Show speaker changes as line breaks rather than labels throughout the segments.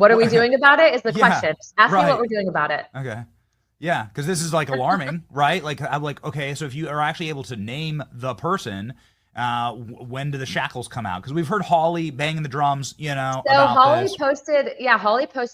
What are we doing about it is the question. Just ask me
right.
what we're doing about it.
Okay. Yeah, because this is like alarming, right? Like I'm like, okay, so if you are actually able to name the person, when do the shackles come out? Because we've heard Holly banging the drums,
So
about
Holly
this.
posted,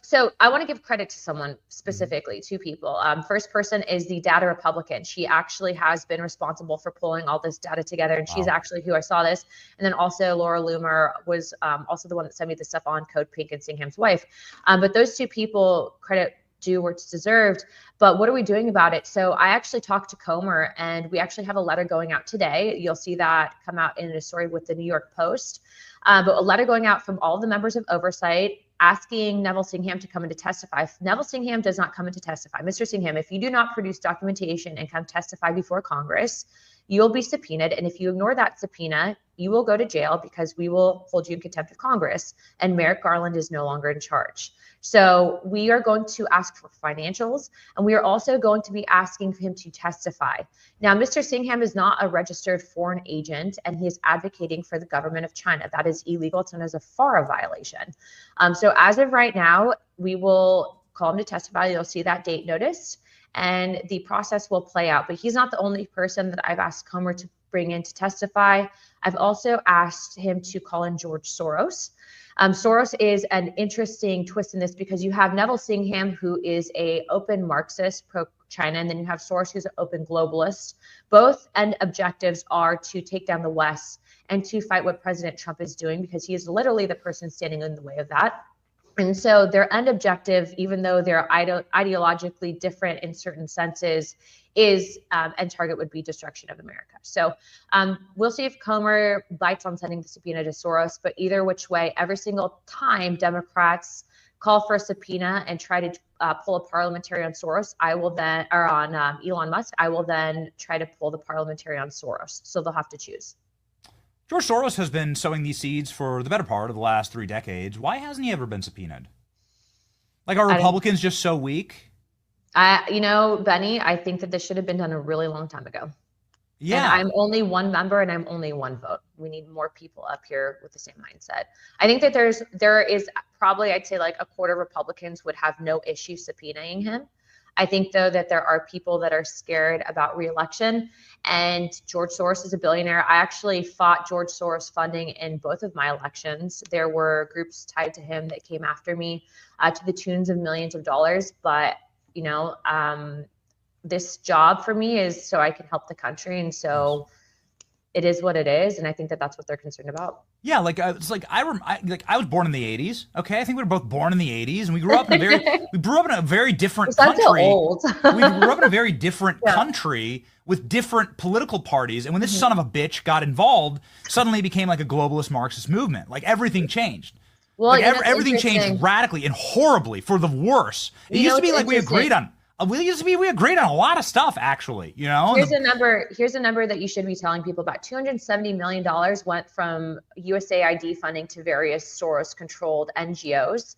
So I want to give credit to someone specifically, two people. First person is the data Republican. She actually has been responsible for pulling all this data together, and she's actually who I saw this. And then also Laura Loomer was also the one that sent me the stuff on Code Pink and Singham's wife. But those two people, credit due where it's deserved. But what are we doing about it? So I actually talked to Comer, and we actually have a letter going out today. You'll see that come out in a story with the New York Post. But a letter going out from all the members of oversight asking Neville Singham to come in to testify. If Neville Singham does not come in to testify, Mr. Singham, if you do not produce documentation and come testify before Congress, you'll be subpoenaed. And if you ignore that subpoena, you will go to jail because we will hold you in contempt of Congress. And Merrick Garland is no longer in charge. So we are going to ask for financials, and we are also going to be asking him to testify. Now, Mr. Singham is not a registered foreign agent, and he is advocating for the government of China. That is illegal. It's known as a FARA violation. So as of right now, we will call him to testify. You'll see that date notice, and the process will play out. But he's not the only person that I've asked Comer to bring in to testify. I've also asked him to call in George Soros. Soros is an interesting twist in this because you have Neville Singham, who is a open Marxist, pro-China, and then you have Soros, who's an open globalist. Both end objectives are to take down the West and to fight what President Trump is doing, because he is literally the person standing in the way of that. And so their end objective, even though they're ideologically different in certain senses, is and target would be destruction of America. So we'll see if Comer bites on sending the subpoena to Soros, but either which way, every single time Democrats call for a subpoena and try to pull a parliamentary on Soros, on Elon Musk, I will then try to pull the parliamentary on Soros. So they'll have to choose.
George Soros has been sowing these seeds for the better part of the last 3 decades. Why hasn't he ever been subpoenaed? Like, are Republicans just so weak?
Benny, I think that this should have been done a really long time ago. Yeah. And I'm only one member and I'm only one vote. We need more people up here with the same mindset. I think that there is probably, I'd say like a quarter of Republicans would have no issue subpoenaing him. I think, though, that there are people that are scared about reelection, and George Soros is a billionaire. I actually fought George Soros funding in both of my elections. There were groups tied to him that came after me to the tunes of millions of dollars. But, this job for me is so I can help the country. And so it is what it is. And I think that that's what they're concerned about.
Yeah, it's like I was born in the 80s. Okay, I think we were both born in the 80s, and we grew up in a very different country.
Old.
We grew up in a very different country with different political parties, and when this son of a bitch got involved, suddenly it became like a globalist Marxist movement. Like everything changed. Well, everything changed radically and horribly for the worse. It used to be like we agreed on a lot of stuff, actually.
Here's a number that you should be telling people about. $270 million went from USAID funding to various Soros-controlled NGOs.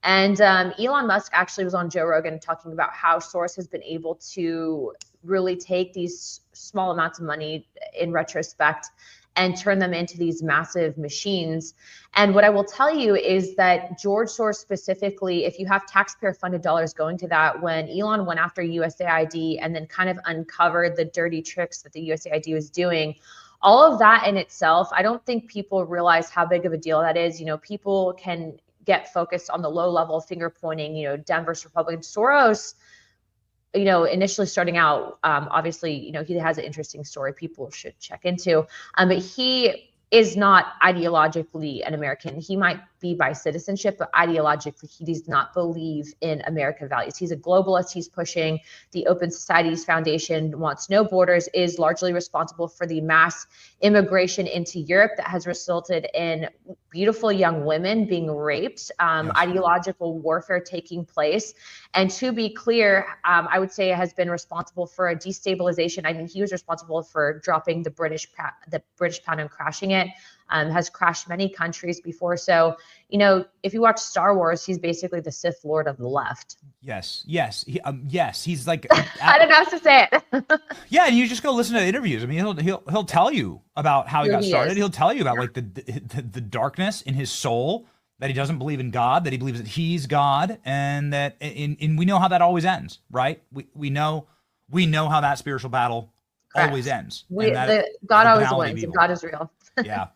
And Elon Musk actually was on Joe Rogan talking about how Soros has been able to really take these small amounts of money in retrospect and turn them into these massive machines. And what I will tell you is that George Soros specifically, if you have taxpayer funded dollars going to that, when Elon went after USAID and then kind of uncovered the dirty tricks that the USAID was doing, all of that in itself, I don't think people realize how big of a deal that is. People can get focused on the low level finger pointing, Denver's Republican. Soros, initially starting out, obviously, he has an interesting story people should check into. But he is not ideologically an American. He might be by citizenship, but ideologically, he does not believe in American values. He's a globalist. He's pushing the Open Societies Foundation, wants no borders, is largely responsible for the mass immigration into Europe that has resulted in beautiful young women being raped, ideological warfare taking place. And to be clear, I would say has been responsible for a destabilization. I mean, he was responsible for dropping the British pound and crashing it. Has crashed many countries before. So, if you watch Star Wars, he's basically the Sith Lord of the left.
Yes. He's like,
I don't know how to say it.
Yeah. And you just go listen to interviews. I mean, he'll tell you about how he got started. He'll tell you about like the darkness in his soul that he doesn't believe in God, that he believes that he's God, and that we know how that always ends, right? We know how that spiritual battle always ends.
God always wins, and God is real.
Yeah.